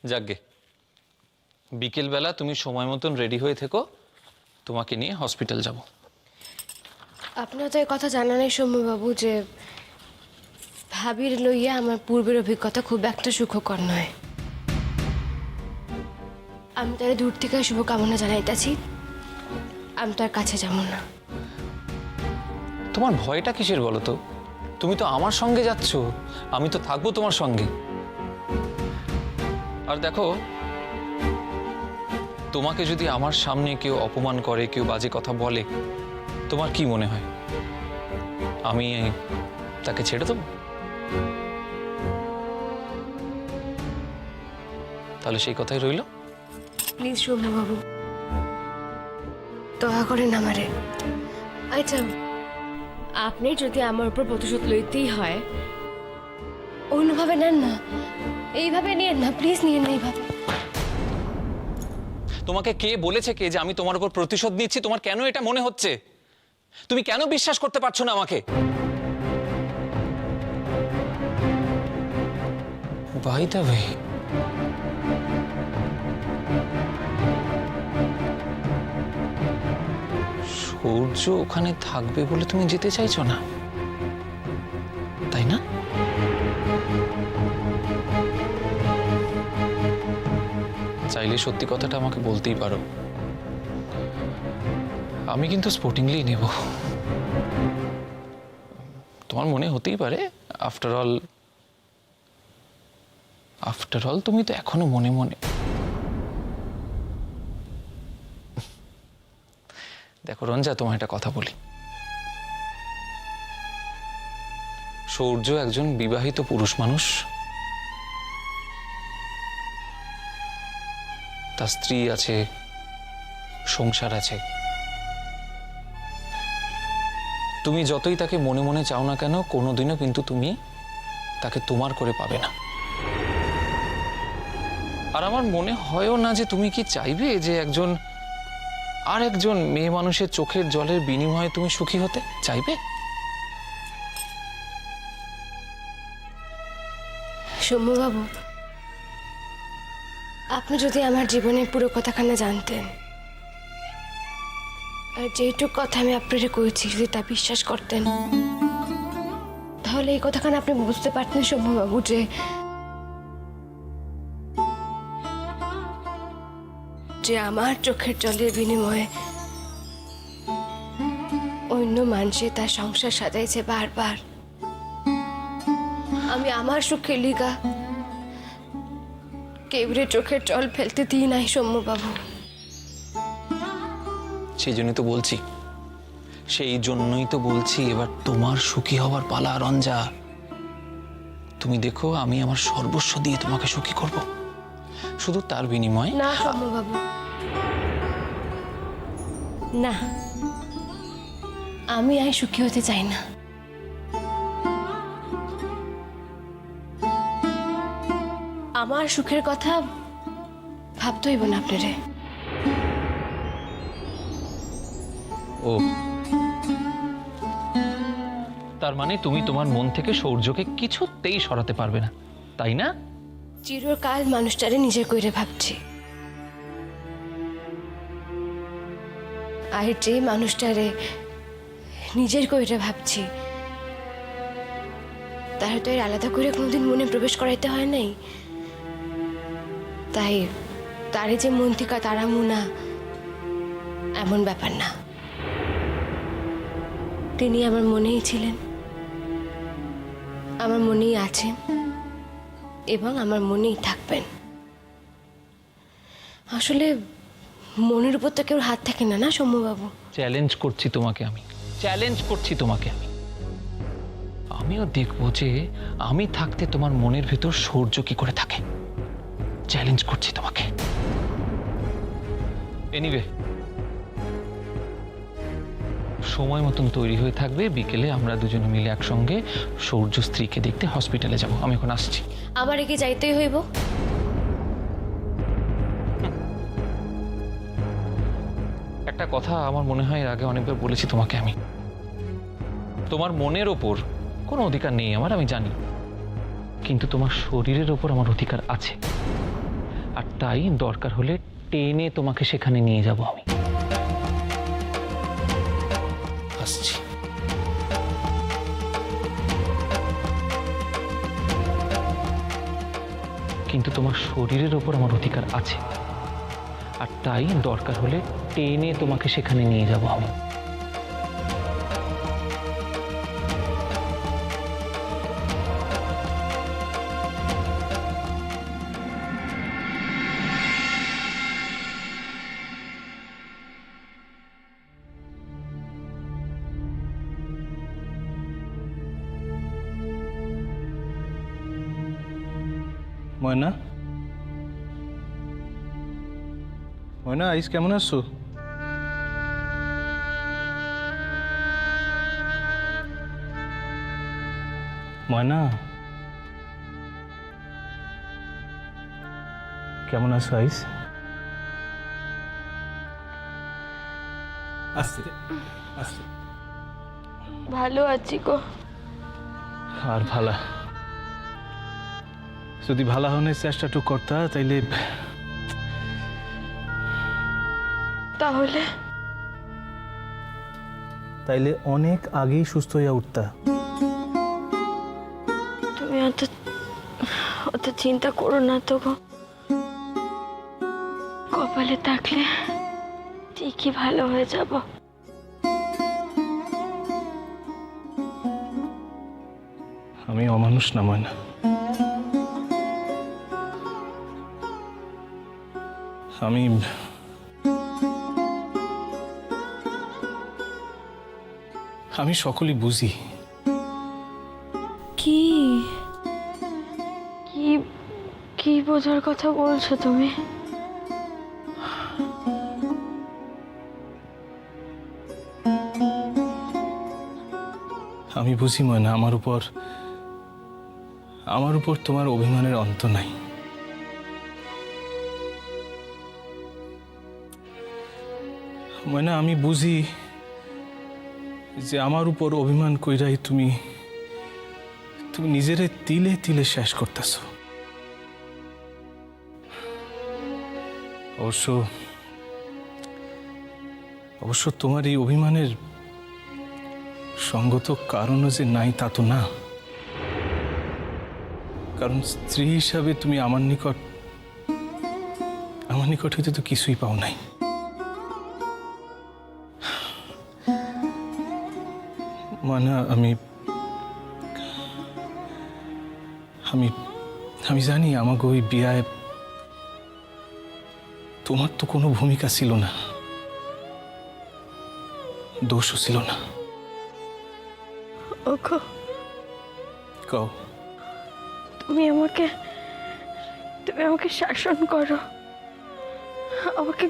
যাকগে, বিকেলবেলা তুমি সময় মতন রেডি হয়ে থেকো, তোমাকে নিয়ে হসপিটাল যাব। আপনার তো এই কথা জানা নেই সৌম্যবাবু যে ভাবির লইয়া আমার পূর্বের অভিজ্ঞতা খুব একটা সুখকর নয়। আমি তার দূর থেকে শুভকামনা জানাইতেছি, আমি তার কাছে যাব না। তোমার ভয়টা কিসের বলো তো? তুমি তো আমার সঙ্গে যাচ্ছ, আমি তো থাকবো তোমার সঙ্গে। আর দেখো, তোমাকে যদি আমার সামনে কেউ অপমান করে, কেউ বাজে কথা বলে, তোমার কি মনে হয় আমি তাকে ছেড়ে দেবো? তাহলে সেই কথাই রইল। প্লিজ সৌম্যবাবু, দয়া করেন আমারে। আচ্ছা, আপনি যদি আমার উপর প্রতিশোধ লইতেই হয় অন্যভাবে নেন না, এইভাবে নিয়েন না, প্লিজ নিয়েন না এইভাবে। তোমাকে কে বলেছে কে যে আমি তোমার উপর প্রতিশোধ নিচ্ছি? তোমার কেন এটা মনে হচ্ছে? তুমি কেন বিশ্বাস করতে পারছো না আমাকে? বাই দ্য ওয়ে, সূর্য ওখানে থাকবে বলে তুমি যেতে চাইছো না, তাই না? চাইলে সত্যি কথাটা আমাকে বলতেই পারো, আমি কিন্তু স্পোর্টিংলি নেব। তোমার মনে হতেই পারে, আফটার অল তুমি তো এখনো মনে মনে। দেখো রঞ্জা, তোমার একটা কথা বলি। সূর্য একজন বিবাহিত পুরুষ মানুষ, তার স্ত্রী আছে, সংসার আছে। তুমি যতই তাকে মনে মনে চাও না কেন, কোনোদিনও কিন্তু তুমি তাকে তোমার করে পাবে না। আর আমার মনে হয়ও না যে তুমি কি চাইবে যে আর একজন মেয়ে মানুষের চোখের জলের বিনিময়ে তুমি সুখী হতে চাইবে? সৌম্যবাবু, আপনি যদি আমার জীবনের পুরো কথাখানা জানতেন, আর যেটুক কথা আমি আপনারে কইছি যদি তা বিশ্বাস করতেন, তাহলে এই কথাখানা আপনি বুঝতে পারতেন সৌম্যবাবু যে আমার চোখের জলের বিনিময়ে অন্য মানুষে তার সংসার সাজাইছে বারবার। আমি আমার সুখের লিগা কেউরে চোখের জল ফেলতে দিই নাই সৌম্যবাবু। সেই জন্যই তো বলছি এবার তোমার সুখী হওয়ার পালা রঞ্জা। তুমি দেখো, আমি আমার সর্বস্ব দিয়ে তোমাকে সুখী করব, শুধু তার বিনিময়ে। না সৌম্যবাবু, না, আমি আর সুখী হতে চাই না। আমার সুখের কথা ভাবতে হইব না আপনারে। ও, তার মানে তুমি তোমার মন থেকে সৌর্যকে কিছুতেই সরাতে পারবে না, তাই না? চিরকাল মানুষটারে নিজের কইরে ভাবছি, আর যে মানুষটারে নিজের কইরে ভাবছি তার তো এর আলাদা করে কোনোদিন মনে প্রবেশ করাইতে হয় নাই। তাই তারে যে মন্তিকা তারা মুনা এমন ব্যাপার না, তিনি আমার মনেই ছিলেন, আমার মনেই আছেন এবং আমার মনেই থাকবেন। আসলে মনের উপর তো কেউ হাত থাকে না, না সৌম্যবাবু? চ্যালেঞ্জ করছি তোমাকে আমি, আমিও দেখবো যে আমি থাকতে তোমার মনের ভেতর সূর্য কি করে থাকে। চ্যালেঞ্জ করছি তোমাকে। এনিওয়ে, সময় মতন তৈরি হয়ে থাকবে, বিকেলে আমরা দুজনে মিলে একসঙ্গে সূর্য স্ত্রীকে দেখতে হসপিটালে যাব। আমি এখন আসছি। আমার একে যাইতেই হইব? একটা কথা আমার মনে হয় এর আগে অনেকবার বলেছি তোমাকে, আমি তোমার মনের ওপর কোনো অধিকার নেই আমার, আমি জানি, কিন্তু তোমার শরীরের ওপর আমার অধিকার আছে। আর তাই দরকার হলে টেনে তোমাকে সেখানে নিয়ে যাব আমি। আসছি। কিন্তু তোমার শরীরের ওপর আমার অধিকার আছে, আর তাই দরকার হলে টেনে তোমাকে সেখানে নিয়ে যাব আমি। ময়না, ময়না, আইস কেমন আছো? ময়না, কেমন আছো আইস? আস্তে আস্তে। ভালো আছি গো। আর ভালা, যদি ভালো হওয়ার চেষ্টাটুকু করতা তাইলে তাহলে তাইলে অনেক আগেই সুস্থ হইয়া উঠতা। তুমি অত চিন্তা করো না তো গো, কপালে থাকলে ঠিকই ভালো হয়ে যাব। আমি অমানুষ না ময়না, আমি সকলই বুঝি। কি কি কি বোঝার কথা বলছো তুমি? আমি বুঝি ময়না, আমার উপর তোমার অভিমানের অন্ত নাই। ময়না, আমি বুঝি যে আমার উপর অভিমান কইরাই তুমি নিজেরে তিলে তিলে শেষ করতেছ। অবশ্য তোমার এই অভিমানের সঙ্গত কারণও যে নাই তা তো না, কারণ স্ত্রী হিসাবে তুমি আমার নিকট হইতে তো কিছুই পাও নাই। মানে আমি জানি আমাকে ওই বিয়ায় তোমার তো কোনো ভূমিকা ছিল না, দোষও ছিল না। ওগো, কও। তুমি আমাকে শাসন করো, আমাকে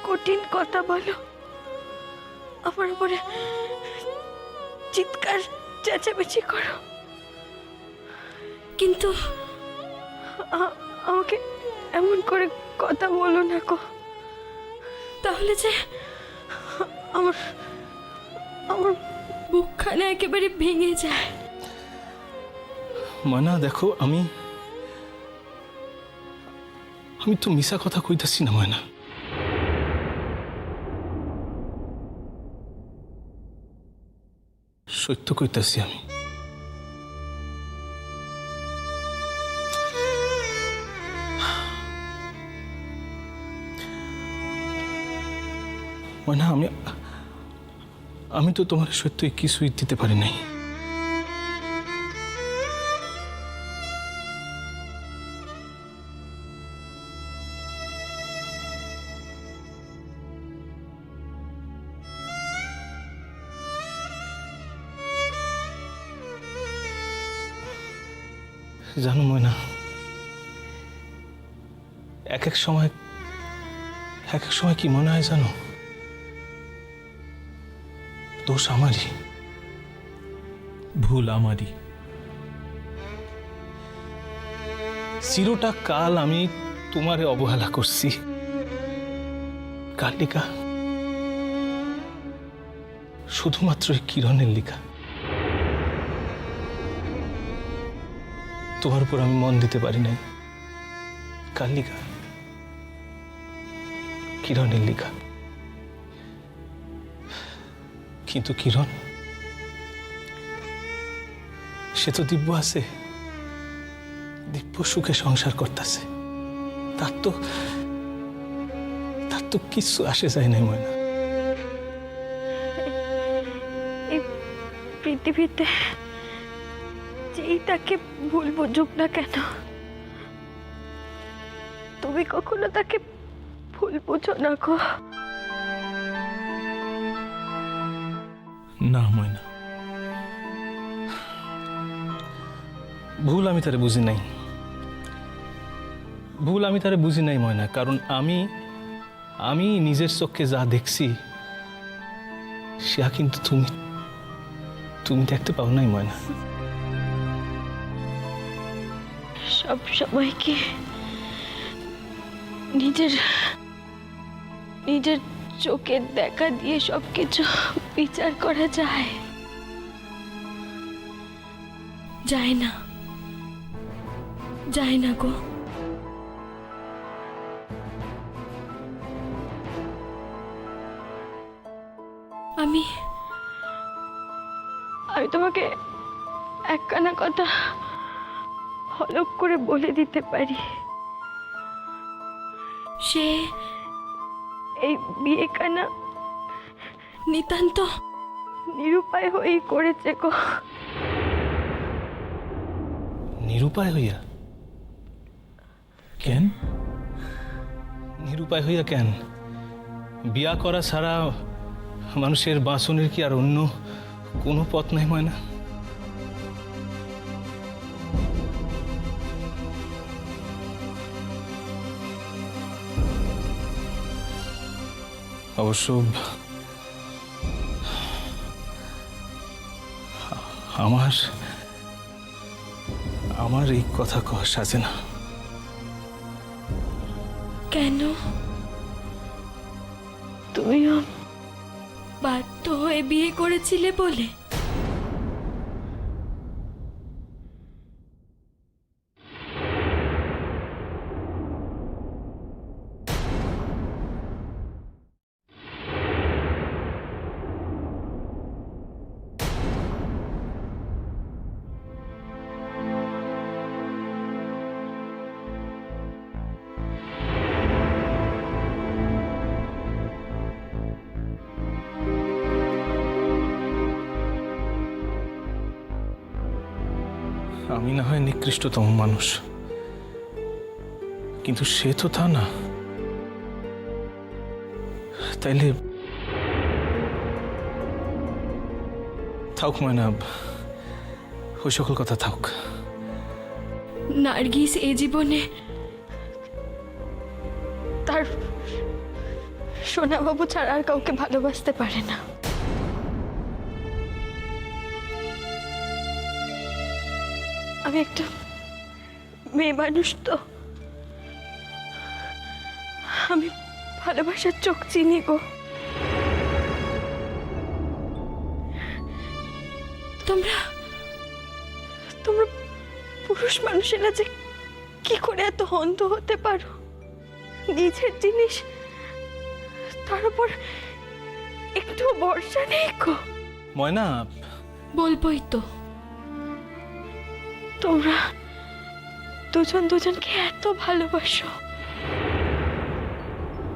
কঠিন কথা বলো, আমার উপরে চিৎকার চেঁচামেচি করো, কিন্তু আমাকে এমন করে কথা বলো না গো, তাহলে যে আমার বুকখানা একেবারে ভেঙে যায়। মানা, দেখো, আমি তো মিশা কথা কইতাছি না ময়না। সত্য কইতাছি আমি। ময়না, আমি তো তোমার সত্যই কিছুই দিতে পারি নাই। জানো ময়না, এক এক সময় কি মনে হয় জানো, দোষ আমারই, ভুল আমারই। চিরটা কাল আমি তোমারে অবহেলা করছি। কার লিখা? শুধুমাত্র কিরণের লিখা। তোমার উপর আমি মন দিতে পারি নাই। কার লিখা? কিরণের লেখা। কিন্তু কিরণ সে তো দিব্য আছে, দিব্য সুখে সংসার করতেছে। তার তো কিছু আসে যায় নাই ময়না। এই পৃথিবীতে যেই তাকে ভুল বুঝুক না কেন, তুমি কখনো তাকে ভুল বুঝো না গো। না ময়না, ভুল আমি তারে বুঝি নাই। ভুল আমি তারে বুঝি নাই ময়না, কারণ আমি নিজের চোখে যা দেখছি সে কিন্তু তুমি দেখতে পাও নাই ময়না। সব সময় কি নিজের চোখের দেখা দিয়ে সবকিছু বিচার করা যায়? যায় না গো। আমি তোমাকে একখানা কথা হলপ করে বলে দিতে পারি। সে এই বিয়েখানা নিতান্ত নিরুপায় হয়েই করেছে গো। নিরুপায় হইয়া? কেন নিরুপায় হইয়া কেন? বিয়া করা ছাড়া মানুষের বাঁচনের কি আর অন্য কোনো পথ নাই ময়না? অবশ্য আমার এই কথা কওয়া সাজে না। কেন? তুমিও বাধ্য হয়ে বিয়ে করেছিলে বলে? আমি না হয় নিকৃষ্টতম মানুষ, কিন্তু সে তো তা না। তাইলে থাক ময়না, ওই সকল কথা থাক। নার্গিস এই জীবনে তার সোনাবাবু ছাড়া আর কাউকে ভালোবাসতে পারে না। আমি একটা মেয়ে মানুষ, তো আমি ভালোবাসার চোখ চিনি গো। তোমরা পুরুষ মানুষেরা যে কি করে এত অন্ধ হতে পারো? নিজের জিনিস তার উপর একটু ভরসা নেই গো। ময়না, বলবোই তো, তোমরা দুজন দুজনকে এত ভালোবাসো,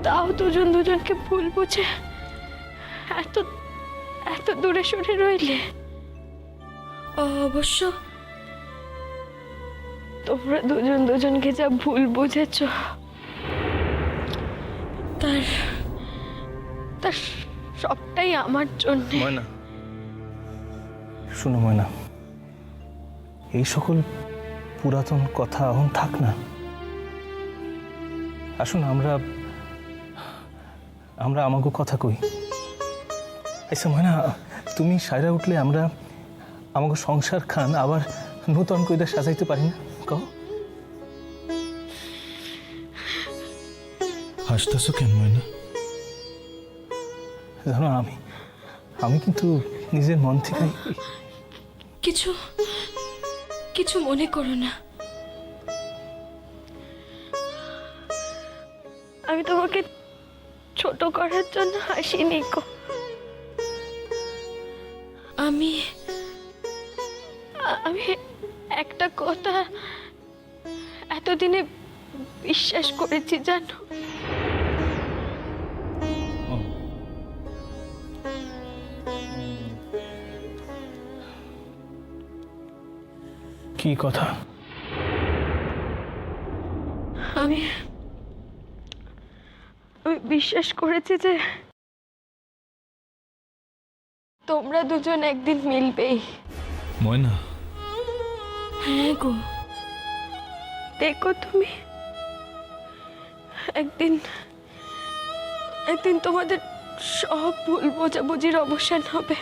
তাও দুজন দুজনকে ভুল বুঝে এত এত দূরে সরে রইলে। অবশ্য তোমরা দুজন দুজনকে যা ভুল বুঝেছ, তার সবটাই আমার জন্য। ময়না শুনো ময়না, এই সকল পুরাতন কথা এখন থাক না। আসুন আমরা আমাকে কথা কই। আচ্ছা ময়না, তুমি সাইরা উঠলে আমরা আমাকে সংসার খান আবার নতুন কইরা সাজাইতে পারি না? কও। হাসতেছো কেন ময়না? জানো আমি কিন্তু নিজের মন থেকে কিছু মনে করো না। আমি তোমাকে ছোট করার জন্য হাসিনি গো। আমি একটা কথা এতদিনে বিশ্বাস করেছি জানো। কি কথা? আমি বিশ্বাস করেছি যে তোমরা দুজন একদিন মিলবেই। ময়না, হ্যাঁ গো, দেখো তুমি একদিন তোমাদের সব ভুল বোঝাবুঝির অবসান হবে।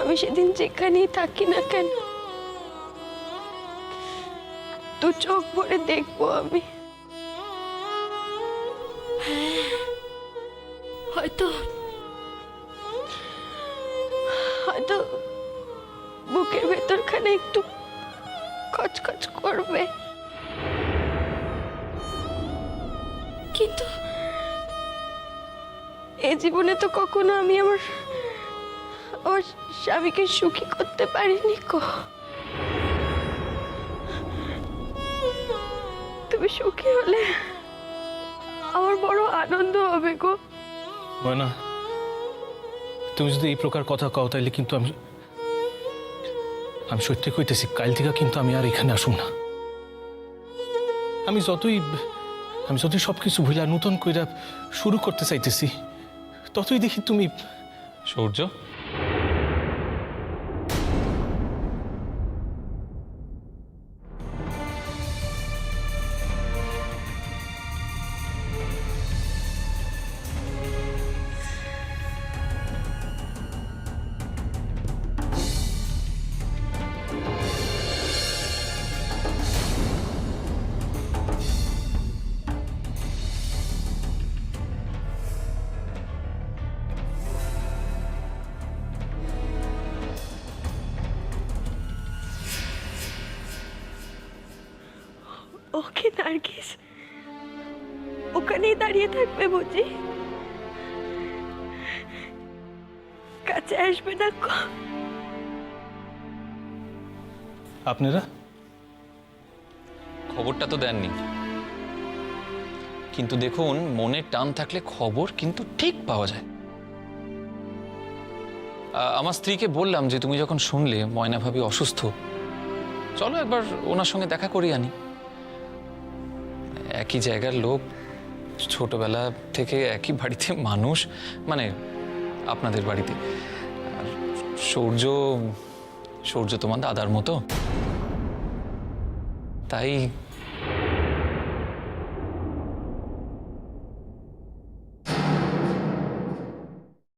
আমি সেদিন যেখানেই থাকি না কেন তো চোখ ভরে দেখবো আমি। হয়তো বুকের ভেতরখানে একটু খচখচ করবে, কিন্তু এই জীবনে তো কখনো আমি আমার স্বামীকে সুখী করতে পারিনি গো। তুমি সুখী হলে আমার বড় আনন্দ হবে গো। ময়না, তুমি যদি এই প্রকার কথা কও তাইলে কিন্তু আমি সত্যি কইতেছি, কাল থেকে কিন্তু আমি আর এখানে আসুম না। আমি যতই সবকিছু ভুলা নতুন কইরা শুরু করতে চাইতেছি, ততই দেখি তুমি। সূর্য, ওকে নার্গিস ওখানেই দাঁড়িয়ে থাকবে বুঝি? কাছে আসবে না গো? আপনারা খবরটা তো দেননি, কিন্তু দেখুন মনের টান থাকলে খবর কিন্তু ঠিক পাওয়া যায়। আমার স্ত্রীকে বললাম যে তুমি যখন শুনলে ময়না ভাবি অসুস্থ, চলো একবার ওনার সঙ্গে দেখা করিয়ে আনি। একই জায়গার লোক, ছোটবেলা থেকে একই বাড়িতে মানুষ, মানে আপনাদের বাড়িতে। আর সূর্য তোমার দাদার মতো, তাই